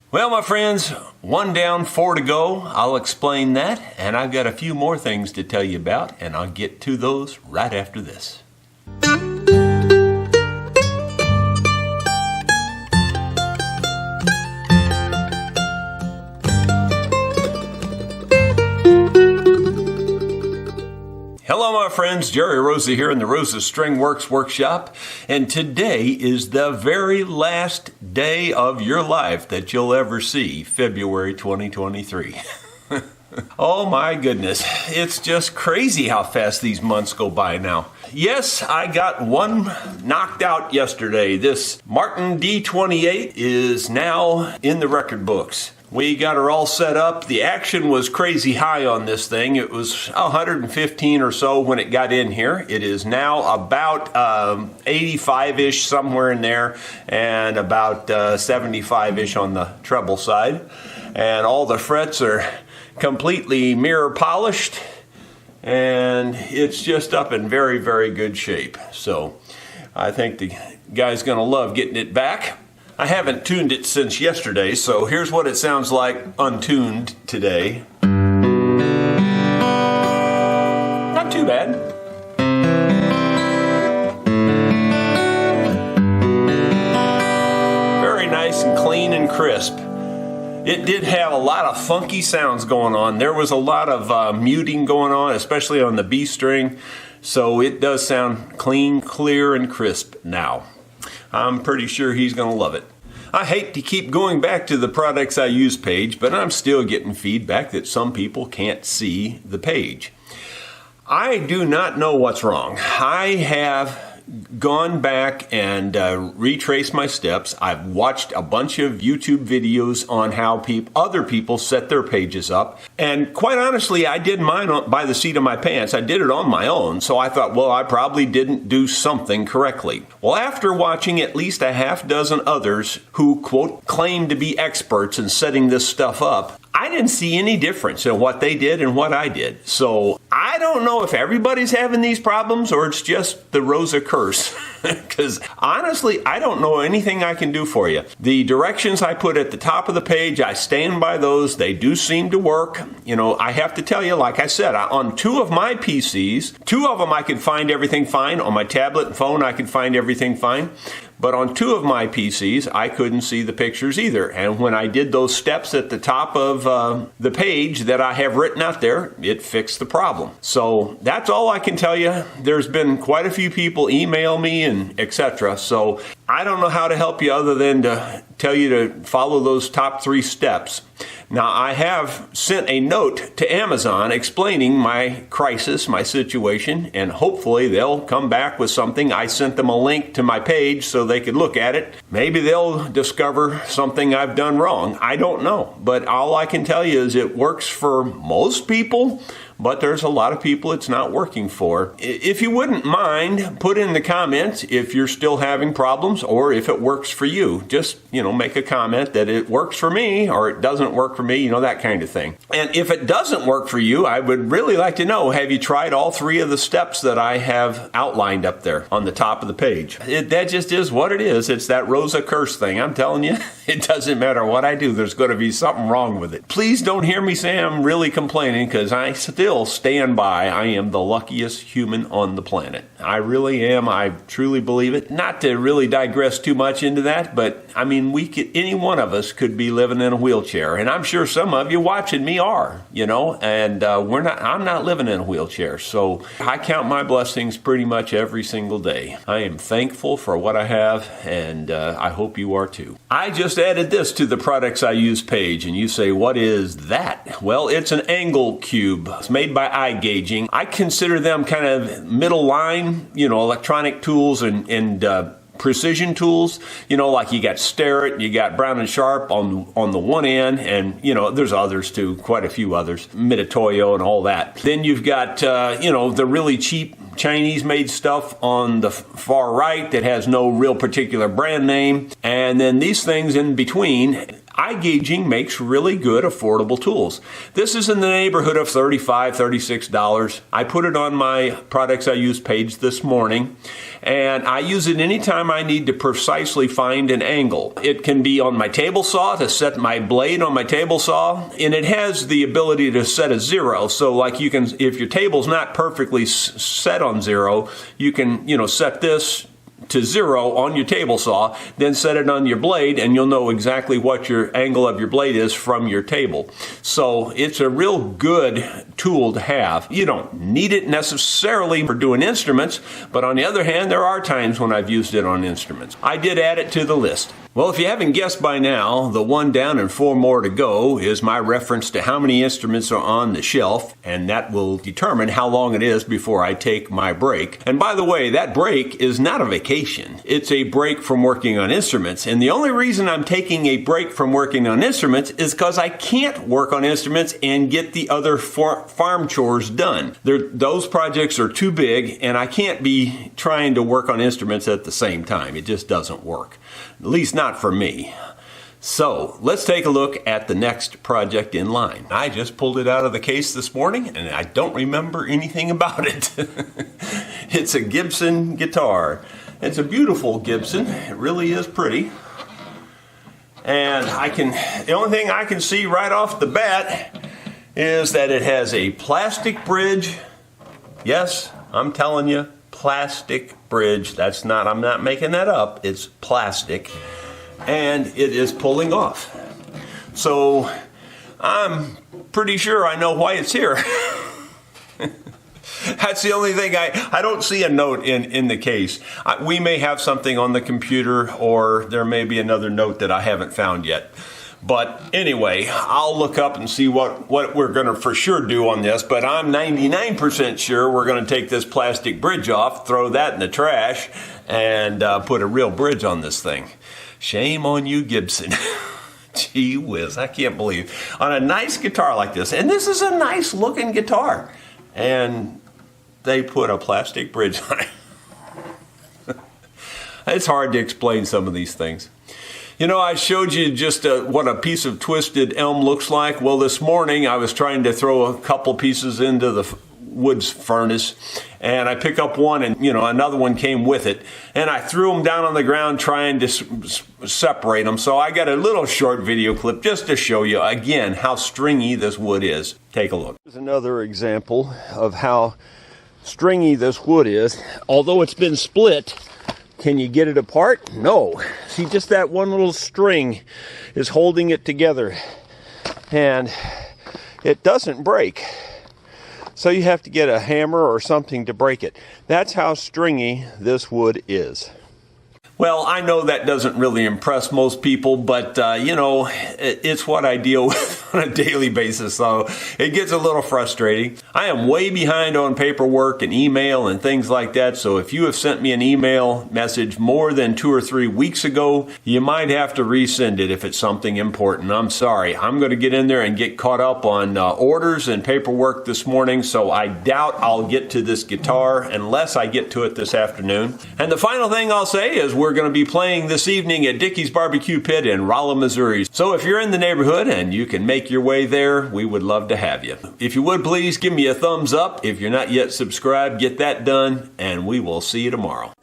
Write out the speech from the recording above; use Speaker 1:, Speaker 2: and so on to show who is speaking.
Speaker 1: Well, my friends, 1 down, 4 to go. I'll explain that, and I've got a few more things to tell you about, and I'll get to those right after this. Hello, my friends. Jerry Rosa here in the Rosa String Works Workshop, and today is the very last day of your life that you'll ever see, February 2023. Oh my goodness, it's just crazy how fast these months go by now. Yes, I got one knocked out yesterday. This Martin D28 is now in the record books. We got her all set up. The action was crazy high on this thing. It was 115 or so when it got in here. It is now about 85-ish, somewhere in there, and about 75-ish on the treble side. And all the frets are completely mirror polished, and it's just up in very, very good shape. So I think the guy's going to love getting it back. I haven't tuned it since yesterday, so here's what it sounds like untuned today. Not too bad. Very nice and clean and crisp. It did have a lot of funky sounds going on. There was a lot of muting going on, especially on the B string, so it does sound clean, clear, and crisp now. I'm pretty sure he's going to love it. I hate to keep going back to the products I use page, but I'm still getting feedback that some people can't see the page. I do not know what's wrong. I have gone back and retraced my steps. I've watched a bunch of YouTube videos on how other people set their pages up. And quite honestly, I did mine by the seat of my pants. I did it on my own. So I thought, well, I probably didn't do something correctly. Well, after watching at least a half dozen others who, quote, claim to be experts in setting this stuff up, I didn't see any difference in what they did and what I did. So I don't know if everybody's having these problems or it's just the Rosa curse. Because honestly, I don't know anything I can do for you. The directions I put at the top of the page, I stand by those. They do seem to work. You know, I have to tell you, like I said, on 2 of my PCs, 2 of them I could find everything fine. On my tablet and phone, I could find everything fine. But on 2 of my PCs, I couldn't see the pictures either. And when I did those steps at the top of the page that I have written out there, it fixed the problem. So that's all I can tell you. There's been quite a few people email me and etc. So I don't know how to help you other than to tell you to follow those top 3 steps. Now, I have sent a note to Amazon explaining my crisis, my situation, and hopefully they'll come back with something. I sent them a link to my page so they could look at it. Maybe they'll discover something I've done wrong. I don't know. But all I can tell you is it works for most people, but there's a lot of people it's not working for. If you wouldn't mind, put in the comments if you're still having problems or if it works for you. Just, make a comment that it works for me or it doesn't work for me, that kind of thing. And if it doesn't work for you, I would really like to know, have you tried all 3 of the steps that I have outlined up there on the top of the page? That just is what it is. It's that Rosa curse thing. I'm telling you, it doesn't matter what I do. There's going to be something wrong with it. Please don't hear me say I'm really complaining because I still stand by. I am the luckiest human on the planet. I really am. I truly believe it. Not to really digress too much into that, but any one of us could be living in a wheelchair, and I'm sure some of you watching me are, and I'm not living in a wheelchair, so I count my blessings pretty much every single day. I am thankful for what I have, and I hope you are too. I just added this to the products I use page, and you say, what is that? Well, it's an angle cube. It's made by eye gauging. I consider them kind of middle line, electronic tools and precision tools, like you got Starrett, you got Brown and Sharp on the one end, and there's others too, quite a few others, Mitutoyo and all that. Then you've got the really cheap Chinese made stuff on the far right that has no real particular brand name, and then these things in between. eye gauging makes really good, affordable tools. This is in the neighborhood of $35, $36. I put it on my Products I Use page this morning, and I use it anytime I need to precisely find an angle. It can be on my table saw to set my blade on my table saw, and it has the ability to set a zero. So like you can, if your table's not perfectly set on zero, you can, set this to zero on your table saw, then set it on your blade, and you'll know exactly what your angle of your blade is from your table. So it's a real good tool to have. You don't need it necessarily for doing instruments, but on the other hand, there are times when I've used it on instruments. I did add it to the list. Well, if you haven't guessed by now, the 1 down and 4 more to go is my reference to how many instruments are on the shelf, and that will determine how long it is before I take my break. And by the way, that break is not a vacation. It's a break from working on instruments. And the only reason I'm taking a break from working on instruments is because I can't work on instruments and get the other farm chores done. Those projects are too big, and I can't be trying to work on instruments at the same time. It just doesn't work. At least not for me. So let's take a look at the next project in line. I just pulled it out of the case this morning, and I don't remember anything about it. It's a Gibson guitar. It's a beautiful Gibson. It really is pretty. And the only thing I can see right off the bat is that it has a plastic bridge. Yes, I'm telling you, plastic bridge. I'm not making that up. It's plastic. And it is pulling off. So I'm pretty sure I know why it's here. That's the only thing. I don't see a note in the case. We may have something on the computer, or there may be another note that I haven't found yet. But anyway, I'll look up and see what we're going to for sure do on this. But I'm 99% sure we're going to take this plastic bridge off, throw that in the trash, and put a real bridge on this thing. Shame on you, Gibson. Gee whiz, I can't believe. On a nice guitar like this, and this is a nice looking guitar, and they put a plastic bridge on it. It's hard to explain some of these things. I showed you just what a piece of twisted elm looks like. Well, this morning I was trying to throw a couple pieces into the wood's furnace, and I pick up one, and another one came with it, and I threw them down on the ground trying to separate them. So I got a little short video clip just to show you again how stringy this wood is. Take a look. Here's another example of how stringy this wood is. Although it's been split, can you get it apart? No. See, just that one little string is holding it together, and it doesn't break. So you have to get a hammer or something to break it. That's how stringy this wood is. Well, I know that doesn't really impress most people, but, it's what I deal with on a daily basis, so it gets a little frustrating. I am way behind on paperwork and email and things like that, so if you have sent me an email message more than 2 or 3 weeks ago, you might have to resend it if it's something important. I'm sorry. I'm going to get in there and get caught up on orders and paperwork this morning, so I doubt I'll get to this guitar unless I get to it this afternoon. And the final thing I'll say is we're going to be playing this evening at Dickey's Barbecue Pit in Rolla, Missouri. So if you're in the neighborhood and you can make your way there, we would love to have you. If you would, please give me a thumbs up. If you're not yet subscribed, get that done, and we will see you tomorrow.